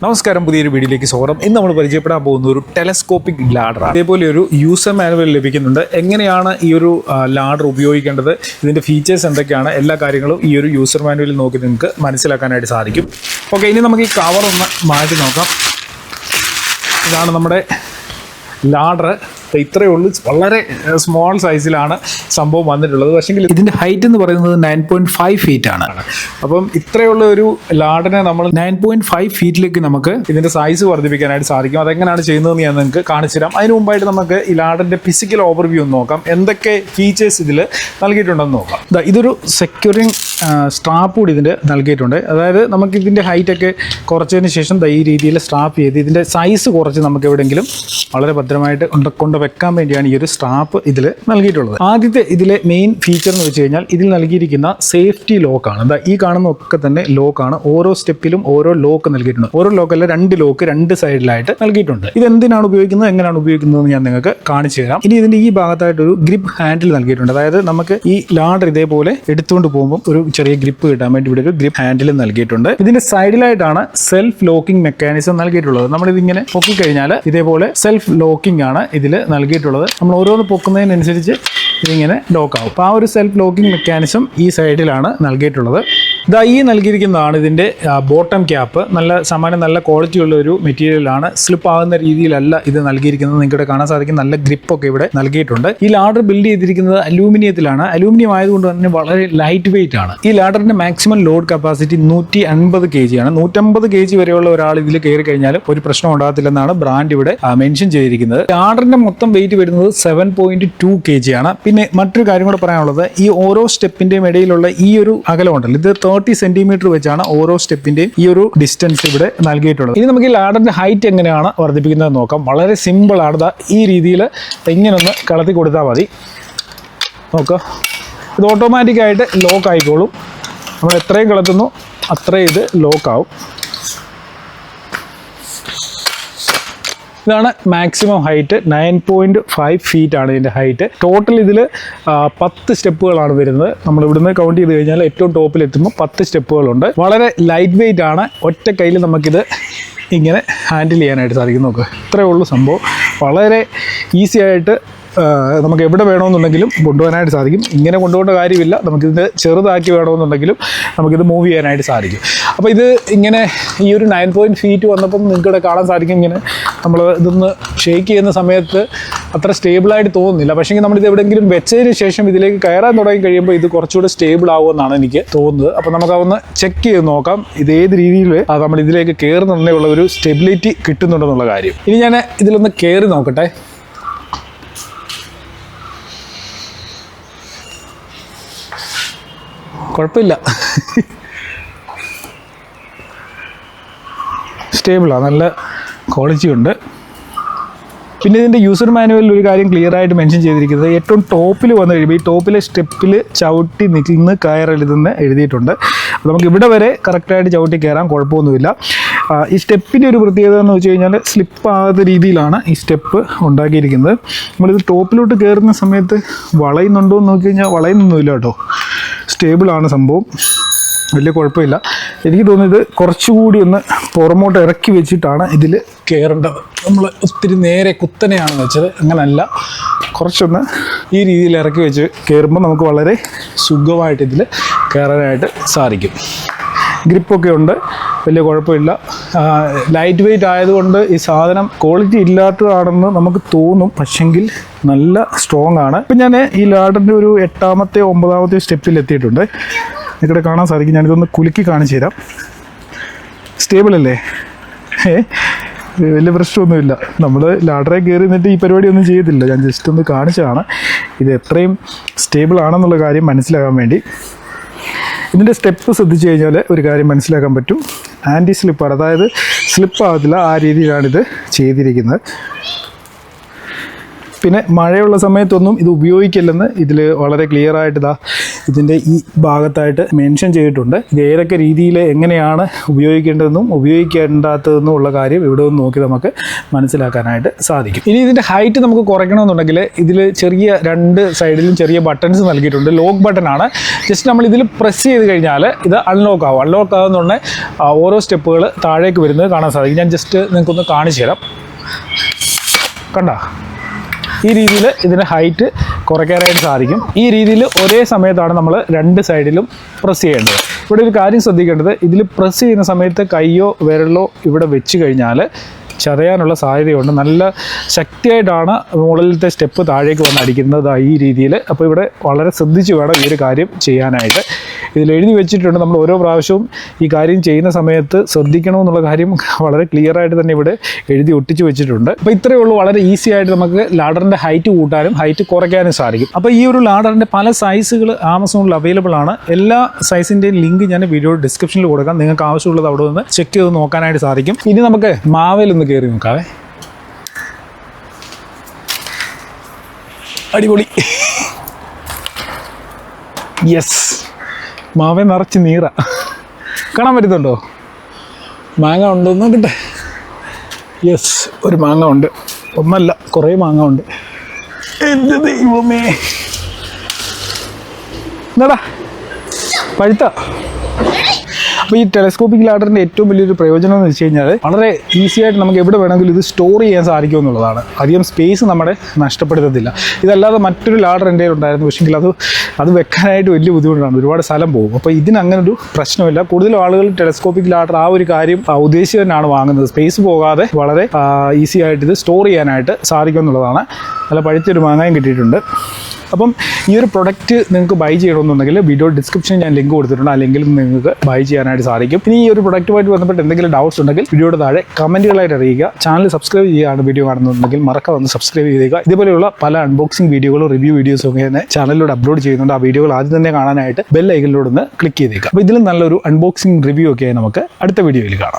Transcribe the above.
നമസ്കാരം, പുതിയൊരു വീഡിയോയിലേക്ക് സ്വാഗതം. ഇന്ന് നമ്മൾ പരിചയപ്പെടാൻ പോകുന്ന ഒരു ടെലസ്കോപ്പിക് ലാഡർ. അതേപോലെ ഒരു യൂസർ മാനുവൽ ലഭിക്കുന്നുണ്ട്. എങ്ങനെയാണ് ഈ ഒരു ലാഡർ ഉപയോഗിക്കേണ്ടത്, ഇതിൻ്റെ ഫീച്ചേഴ്സ് എന്തൊക്കെയാണ്, എല്ലാ കാര്യങ്ങളും ഈ ഒരു യൂസർ മാനുവലിൽ നോക്കി നിങ്ങൾക്ക് മനസ്സിലാക്കാനായിട്ട് സാധിക്കും. ഓക്കെ, ഇനി നമുക്ക് ഈ കവർ ഒന്ന് മാറ്റി നോക്കാം. ഇതാണ് നമ്മുടെ ലാഡർ. ഇത്രയേ ഉള്ളൂ, വളരെ സ്മോൾ സൈസിലാണ് സംഭവം വന്നിട്ടുള്ളത്. പക്ഷേ ഇതിൻ്റെ ഹൈറ്റ് എന്ന് പറയുന്നത് 9.5 ഫീറ്റ് ആണ്. അപ്പം ഇത്രയുള്ള ഒരു ലാഡറിനെ നമ്മൾ 9.5 ഫീറ്റിലേക്ക് നമുക്ക് ഇതിൻ്റെ സൈസ് വർദ്ധിപ്പിക്കാനായിട്ട് സാധിക്കും. അതെങ്ങനെയാണ് ചെയ്യുന്നതെന്ന് ഞാൻ നിങ്ങൾക്ക് കാണിച്ചു തരാം. അതിന് മുമ്പായിട്ട് നമുക്ക് ഈ ലാഡറിൻ്റെ ഫിസിക്കൽ ഓവർവ്യൂ ഒന്ന് നോക്കാം. എന്തൊക്കെ ഫീച്ചേഴ്സ് ഇതിൽ നൽകിയിട്ടുണ്ടെന്ന് നോക്കാം. ഇതൊരു സെക്യൂറിങ് സ്ട്രാപ്പ് കൂടി ഇതിൻ്റെ നൽകിയിട്ടുണ്ട്. അതായത് നമുക്ക് ഇതിൻ്റെ ഹൈറ്റൊക്കെ കുറച്ചതിന് ശേഷം ഈ രീതിയിൽ സ്ട്രാപ്പ് ചെയ്ത് ഇതിൻ്റെ സൈസ് കുറച്ച് നമുക്ക് എവിടെയെങ്കിലും വളരെ ഭദ്രമായിട്ട് കൊണ്ട് വെക്കാൻ വേണ്ടിയാണ് ഈ ഒരു സ്ട്രാപ്പ് ഇതിൽ നൽകിയിട്ടുള്ളത്. ആദ്യത്തെ ഇതിലെ മെയിൻ ഫീച്ചർ എന്ന് വെച്ച് കഴിഞ്ഞാൽ ഇതിൽ നൽകിയിരിക്കുന്ന സേഫ്റ്റി ലോക്കാണ്. ഈ കാണുന്ന ഒക്കെ തന്നെ ലോക്കാണ്. ഓരോ സ്റ്റെപ്പിലും ഓരോ ലോക്ക് നൽകിയിട്ടുണ്ട്. ഓരോ ലോക്കല്ല, 2 ലോക്ക് 2 സൈഡിലായിട്ട് നൽകിയിട്ടുണ്ട്. ഇത് എന്തിനാണ് ഉപയോഗിക്കുന്നത്, എങ്ങനെയാണ് ഉപയോഗിക്കുന്നത് ഞാൻ നിങ്ങൾക്ക് കാണിച്ചു തരാം. ഇനി ഇതിൻ്റെ ഈ ഭാഗത്തായിട്ടൊരു ഗ്രിപ്പ് ഹാൻഡിൽ നൽകിയിട്ടുണ്ട്. അതായത് നമുക്ക് ഈ ലാഡർ ഇതേപോലെ എടുത്തുകൊണ്ട് പോകുമ്പോൾ ഒരു ചെറിയ ഗ്രിപ്പ് കിട്ടാൻ വേണ്ടി ഇവിടെ ഒരു ഗ്രിപ്പ് ഹാൻഡിൽ നൽകിയിട്ടുണ്ട്. ഇതിന്റെ സൈഡിലായിട്ടാണ് സെൽഫ് ലോക്കിംഗ് മെക്കാനിസം നൽകിയിട്ടുള്ളത്. നമ്മളിതിങ്ങനെ പൊക്കി കഴിഞ്ഞാൽ ഇതേപോലെ സെൽഫ് ലോക്കിംഗ് ആണ് ഇതിൽ നൽകിയിട്ടുള്ളത്. നമ്മൾ ഓരോന്ന് പൊക്കുന്നതിനനുസരിച്ച് ഇതിങ്ങനെ ലോക്ക് ആവും. അപ്പോൾ ആ ഒരു സെൽഫ് ലോക്കിംഗ് മെക്കാനിസം ഈ സൈഡിലാണ് നൽകിയിട്ടുള്ളത്. ഈ നൽകിയിരിക്കുന്നതാണ് ഇതിൻ്റെ ബോട്ടം ക്യാപ്പ്. നല്ല ക്വാളിറ്റിയുള്ള ഒരു മെറ്റീരിയലാണ്. സ്ലിപ്പ് ആകുന്ന രീതിയിലല്ല ഇത് നൽകിയിരിക്കുന്നത്. നിങ്ങൾക്ക് കാണാൻ സാധിക്കും, നല്ല ഗ്രിപ്പൊക്കെ ഇവിടെ നൽകിയിട്ടുണ്ട്. ഈ ലാഡർ ബിൽഡ് ചെയ്തിരിക്കുന്നത് അലൂമിനിയത്തിലാണ്. അലൂമിനിയം ആയതുകൊണ്ട് തന്നെ വളരെ ലൈറ്റ് വെയിറ്റ് ആണ്. ഈ ലാഡറിന്റെ മാക്സിമം ലോഡ് കപ്പാസിറ്റി 150 kg ആണ്. 150 kg വരെയുള്ള ഒരാൾ ഇതിൽ കയറി കഴിഞ്ഞാലും ഒരു പ്രശ്നം ഉണ്ടാകത്തില്ലെന്നാണ് ബ്രാൻഡ് ഇവിടെ മെൻഷൻ ചെയ്തിരിക്കുന്നത്. ലാഡറിന്റെ മൊത്തം വെയിറ്റ് വരുന്നത് 7.2 kg ആണ്. പിന്നെ മറ്റൊരു കാര്യം കൂടെ പറയാനുള്ളത്, ഈ ഓരോ സ്റ്റെപ്പിന്റെയും ഇടയിലുള്ള ഈ ഒരു അകലമുണ്ടല്ലോ, ഇത് 30 സെന്റിമീറ്റർ വെച്ചാണ് ഓരോ സ്റ്റെപ്പിന്റെയും ഈ ഒരു ഡിസ്റ്റൻസ് ഇവിടെ നൽകിയിട്ടുള്ളത്. ഇനി നമുക്ക് ഈ ലാഡറിന്റെ ഹൈറ്റ് എങ്ങനെയാണ് വർദ്ധിപ്പിക്കുന്നത് നോക്കാം. വളരെ സിമ്പിൾ ആണ്. ഈ രീതിയിൽ ഇങ്ങനെ ഒന്ന് കളത്തി കൊടുത്താൽ മതി. നോക്കാം, ഇത് ഓട്ടോമാറ്റിക്കായിട്ട് ലോക്ക് ആയിക്കോളും. നമ്മൾ എത്രയും കളത്തുന്നു അത്രയും ഇത് ലോക്കാവും. ഇതാണ് മാക്സിമം ഹൈറ്റ്. 9.5 ഫീറ്റ് ആണ് ഇതിൻ്റെ ഹൈറ്റ്. ടോട്ടൽ ഇതിൽ 10 സ്റ്റെപ്പുകളാണ് വരുന്നത്. നമ്മൾ ഇവിടുന്ന് കൗണ്ട് ചെയ്ത് കഴിഞ്ഞാൽ ഏറ്റവും ടോപ്പിൽ എത്തുമ്പോൾ 10 സ്റ്റെപ്പുകളുണ്ട്. വളരെ ലൈറ്റ് വെയിറ്റ് ആണ്. ഒറ്റ കയ്യിൽ നമുക്കിത് ഇങ്ങനെ ഹാൻഡിൽ ചെയ്യാനായിട്ട് സാധിക്കും. നോക്കുക, ഇത്രയേ ഉള്ളൂ സംഭവം. വളരെ ഈസി ആയിട്ട് നമുക്ക് എവിടെ വേണമെന്നുണ്ടെങ്കിലും കൊണ്ടുപോകാനായിട്ട് സാധിക്കും. ഇങ്ങനെ കൊണ്ടുപോകേണ്ട കാര്യമില്ല. നമുക്കിത് ചെറുതാക്കി വേണമെന്നുണ്ടെങ്കിലും നമുക്കിത് മൂവ് ചെയ്യാനായിട്ട് സാധിക്കും. അപ്പോൾ ഇത് ഇങ്ങനെ ഈ ഒരു 9 ഫീറ്റ് വന്നപ്പം നിങ്ങൾക്കിവിടെ കാണാൻ സാധിക്കും. ഇങ്ങനെ നമ്മൾ ഇതൊന്ന് ഷേക്ക് ചെയ്യുന്ന സമയത്ത് അത്ര സ്റ്റേബിളായിട്ട് തോന്നുന്നില്ല. പക്ഷേ നമ്മളിത് എവിടെയെങ്കിലും വെച്ചതിന് ശേഷം ഇതിലേക്ക് കയറാൻ തുടങ്ങി കഴിയുമ്പോൾ ഇത് കുറച്ചുകൂടെ സ്റ്റേബിൾ ആവുമെന്നാണ് എനിക്ക് തോന്നുന്നത്. അപ്പോൾ നമുക്കതൊന്ന് ചെക്ക് ചെയ്ത് നോക്കാം, ഇത് ഏത് രീതിയിൽ നമ്മൾ ഇതിലേക്ക് കയറുന്നുണ്ടെന്നുള്ള ഒരു സ്റ്റെബിലിറ്റി കിട്ടുന്നുണ്ടെന്നുള്ള കാര്യം. ഇനി ഞാൻ ഇതിലൊന്ന് കയറി നോക്കട്ടെ. കുഴപ്പമില്ല, സ്റ്റേബിളാണ്, നല്ല ക്വാളിറ്റി ഉണ്ട്. പിന്നെ ഇതിൻ്റെ യൂസർ മാനുവലിൽ ഒരു കാര്യം ക്ലിയർ ആയിട്ട് മെൻഷൻ ചെയ്തിരിക്കുന്നത്, ഏറ്റവും ടോപ്പിൽ വന്ന് കഴിയുമ്പോൾ ഈ ടോപ്പിലെ സ്റ്റെപ്പിൽ ചവിട്ടി നിന്ന് കയറരുതെന്ന് എഴുതിയിട്ടുണ്ട്. നമുക്ക് ഇവിടെ വരെ കറക്റ്റായിട്ട് ചവിട്ടി കയറാൻ കുഴപ്പമൊന്നുമില്ല. ഈ സ്റ്റെപ്പിൻ്റെ ഒരു പ്രത്യേകത എന്ന് വെച്ച് കഴിഞ്ഞാൽ സ്ലിപ്പാകാത്ത രീതിയിലാണ് ഈ സ്റ്റെപ്പ് ഉണ്ടാക്കിയിരിക്കുന്നത്. നമ്മളിത് ടോപ്പിലോട്ട് കയറുന്ന സമയത്ത് വളയുന്നുണ്ടോ എന്ന് നോക്കി കഴിഞ്ഞാൽ വളയുന്നൊന്നുമില്ല കേട്ടോ. സ്റ്റേബിളാണ് സംഭവം, വലിയ കുഴപ്പമില്ല. എനിക്ക് തോന്നുന്നത് കുറച്ചുകൂടി ഒന്ന് പുറമോട്ട് ഇറക്കി വെച്ചിട്ടാണ് ഇതിൽ കയറേണ്ടത്. നമ്മൾ ഒത്തിരി നേരെ കുത്തനെയാണ് വെച്ചത്, അങ്ങനല്ല. കുറച്ചൊന്ന് ഈ രീതിയിൽ ഇറക്കി വെച്ച് കയറുമ്പോൾ നമുക്ക് വളരെ സുഖമായിട്ട് ഇതിൽ കയറാനായിട്ട് സാധിക്കും. ഗ്രിപ്പൊക്കെ ഉണ്ട്, വലിയ കുഴപ്പമില്ല. ലൈറ്റ് വെയിറ്റ് ആയതുകൊണ്ട് ഈ സാധനം ക്വാളിറ്റി ഇല്ലാത്തതാണെന്ന് നമുക്ക് തോന്നും, പക്ഷെങ്കിൽ നല്ല സ്ട്രോങ് ആണ്. ഇപ്പം ഞാൻ ഈ ലാഡറിൻ്റെ ഒരു 8ാമത്തെ 9ാമത്തെ സ്റ്റെപ്പിൽ എത്തിയിട്ടുണ്ട്. ഇവിടെ കാണാൻ സാധിക്കും. ഞാനിതൊന്ന് കുലുക്കി കാണിച്ചു തരാം. സ്റ്റേബിൾ അല്ലേ? വലിയ പ്രശ്നമൊന്നുമില്ല. നമ്മൾ ലാഡറെ കയറി നിന്നിട്ട് ഈ പരിപാടിയൊന്നും ചെയ്തില്ല, ഞാൻ ജസ്റ്റ് ഒന്ന് കാണിച്ചതാണ്. ഇത് എത്രയും സ്റ്റേബിൾ ആണെന്നുള്ള കാര്യം മനസ്സിലാക്കാൻ വേണ്ടി. ഇതിൻ്റെ സ്റ്റെപ്പ് ശ്രദ്ധിച്ചു കഴിഞ്ഞാൽ ഒരു കാര്യം മനസ്സിലാക്കാൻ പറ്റും, ആൻറ്റി സ്ലിപ്പാണ്. അതായത് സ്ലിപ്പാകത്തില്ല, ആ രീതിയിലാണിത് ചെയ്തിരിക്കുന്നത്. പിന്നെ മഴയുള്ള സമയത്തൊന്നും ഇത് ഉപയോഗിക്കില്ലെന്ന് ഇതിൽ വളരെ ക്ലിയർ ആയിട്ട് ഇതിൻ്റെ ഈ ഭാഗത്തായിട്ട് മെൻഷൻ ചെയ്തിട്ടുണ്ട്. ഇത് ഏതൊക്കെ രീതിയിൽ എങ്ങനെയാണ് ഉപയോഗിക്കേണ്ടതെന്നും ഉപയോഗിക്കേണ്ടാത്തതെന്നും ഉള്ള കാര്യം ഇവിടെ ഒന്ന് നോക്കി നമുക്ക് മനസ്സിലാക്കാനായിട്ട് സാധിക്കും. ഇനി ഇതിൻ്റെ ഹൈറ്റ് നമുക്ക് കുറയ്ക്കണമെന്നുണ്ടെങ്കിൽ ഇതിൽ ചെറിയ രണ്ട് സൈഡിലും ചെറിയ ബട്ടൺസ് നൽകിയിട്ടുണ്ട്. ലോക്ക് ബട്ടൺ ആണ്. ജസ്റ്റ് നമ്മൾ ഇതിൽ പ്രസ് ചെയ്ത് കഴിഞ്ഞാൽ ഇത് അൺലോക്ക് ആവും. അൺലോക്ക് ആകുന്നുണ്ടെങ്കിൽ ഓരോ സ്റ്റെപ്പുകൾ താഴേക്ക് വരുന്നത് കാണാൻ സാധിക്കും. ഞാൻ ജസ്റ്റ് നിങ്ങൾക്കൊന്ന് കാണിച്ചു തരാം. കണ്ടോ, ഈ രീതിയിൽ ഇതിൻ്റെ ഹൈറ്റ് കുറയ്ക്കാനായിട്ട് സാധിക്കും. ഈ രീതിയിൽ ഒരേ സമയത്താണ് നമ്മൾ രണ്ട് സൈഡിലും പ്രസ് ചെയ്യേണ്ടത്. ഇവിടെ ഒരു കാര്യം ശ്രദ്ധിക്കേണ്ടത്, ഇതിൽ പ്രസ് ചെയ്യുന്ന സമയത്ത് കൈയോ വിരലോ ഇവിടെ വെച്ച് കഴിഞ്ഞാൽ ചതയാനുള്ള സാധ്യതയുണ്ട്. നല്ല ശക്തിയായിട്ടാണ് മുകളിലത്തെ സ്റ്റെപ്പ് താഴേക്ക് വന്ന് അടിക്കുന്നത് ഈ രീതിയിൽ. അപ്പോൾ ഇവിടെ വളരെ ശ്രദ്ധിച്ച് വേണം ഈ ഒരു കാര്യം ചെയ്യാനായിട്ട്. ഇതിൽ എഴുതി വെച്ചിട്ടുണ്ട്, നമ്മൾ ഓരോ പ്രാവശ്യവും ഈ കാര്യം ചെയ്യുന്ന സമയത്ത് ശ്രദ്ധിക്കണമെന്നുള്ള കാര്യം വളരെ ക്ലിയറായിട്ട് തന്നെ ഇവിടെ എഴുതി ഒട്ടിച്ച് വെച്ചിട്ടുണ്ട്. അപ്പോൾ ഇത്രയേ ഉള്ളൂ. വളരെ ഈസി ആയിട്ട് നമുക്ക് ലാഡറിൻ്റെ ഹൈറ്റ് കൂട്ടാനും ഹൈറ്റ് കുറയ്ക്കാനും സാധിക്കും. അപ്പോൾ ഈ ഒരു ലാഡറിൻ്റെ പല സൈസുകൾ ആമസോണിൽ അവൈലബിൾ ആണ്. എല്ലാ സൈസിൻ്റെയും ലിങ്ക് ഞാൻ വീഡിയോ ഡിസ്ക്രിപ്ഷനിൽ കൊടുക്കാം. നിങ്ങൾക്ക് ആവശ്യമുള്ളത് അവിടെ നിന്ന് ചെക്ക് ചെയ്ത് നോക്കാനായിട്ട് സാധിക്കും. ഇനി നമുക്ക് മാവേലൊന്ന് കയറി നോക്കാവേ. അടിപൊളി. യെസ്, മാവേ നിറച്ച് നീറ കാണാൻ പറ്റുന്നുണ്ടോ? മാങ്ങ ഉണ്ടോ നോക്കട്ടെ. യെസ്, ഒരു മാങ്ങ ഉണ്ട്. ഒന്നല്ല, കുറേ മാങ്ങ ഉണ്ട്. എൻ്റെ ദൈവമേ, എന്താടാ പഴുത്ത? അപ്പോൾ ഈ ടെലസ്കോപ്പിക് ലാഡറിൻ്റെ ഏറ്റവും വലിയൊരു പ്രയോജനം എന്ന് വെച്ച് കഴിഞ്ഞാൽ വളരെ ഈസി ആയിട്ട് നമുക്ക് എവിടെ വേണമെങ്കിലും ഇത് സ്റ്റോർ ചെയ്യാൻ സാധിക്കും എന്നുള്ളതാണ്. അധികം സ്പേസ് നമ്മുടെ നഷ്ടപ്പെടുത്തത്തില്ല. ഇതല്ലാതെ മറ്റൊരു ലാഡർ എൻ്റെ ഉണ്ടായിരുന്നു, പക്ഷേങ്കിൽ അത് വെക്കാനായിട്ട് വലിയ ബുദ്ധിമുട്ടാണ്, ഒരുപാട് സ്ഥലം പോകും. അപ്പോൾ ഇതിന് അങ്ങനെ ഒരു പ്രശ്നമില്ല. കൂടുതലും ആളുകൾ ടെലസ്കോപ്പിക് ലാഡർ ആ ഒരു കാര്യം ഉദ്ദേശിച്ച് തന്നെയാണ് വാങ്ങുന്നത്. സ്പേസ് പോകാതെ വളരെ ഈസി ആയിട്ട് ഇത് സ്റ്റോർ ചെയ്യാനായിട്ട് സാധിക്കും എന്നുള്ളതാണ്. നല്ല പഴുത്തൊരു മാങ്ങയും കിട്ടിയിട്ടുണ്ട്. അപ്പം ഈ ഒരു പ്രൊഡക്റ്റ് നിങ്ങൾക്ക് ബൈ ചെയ്യണമെന്നുണ്ടെങ്കിൽ വീഡിയോ ഡിസ്ക്രിപ്ഷനിൽ ഞാൻ ലിങ്ക് കൊടുത്തിട്ടുണ്ട്. ആ ലിങ്കിൽ നിങ്ങൾക്ക് ബൈ ചെയ്യാനായിട്ട് സാധിക്കും. ഇനി ഈ ഒരു പ്രൊഡക്റ്റുമായിട്ട് ബന്ധപ്പെട്ട് എന്തെങ്കിലും ഡൗട്ട്സ് ഉണ്ടെങ്കിൽ വീഡിയോയുടെ താഴെ കമൻറ്റുകളായിട്ട് അറിയിക്കുക. ചാനൽ സബ്സ്ക്രൈബ് ചെയ്യുകയാണ് വീഡിയോ കാണുന്നുണ്ടെങ്കിൽ മറക്കാതെ ഒന്ന് സബ്സ്ക്രൈബ് ചെയ്യുക. ഇതുപോലെയുള്ള പല അൺബോക്സിംഗ് വീഡിയോകളും റിവ്യൂ വീഡിയോസും ഒക്കെ തന്നെ ചാനലിലൂടെ അപ്ലോഡ് ചെയ്യുന്നുണ്ട്. ആ വീഡിയോകൾ ആദ്യം തന്നെ കാണാനായിട്ട് ബെൽ ഐക്കണിലൂടെ ഒന്ന് ക്ലിക്ക് ചെയ്തേക്കുക. അപ്പോൾ ഇതിലും നല്ലൊരു അൺബോക്സിംഗ് റിവ്യൂ ഒക്കെ നമുക്ക് അടുത്ത വീഡിയോയിൽ കാണാം.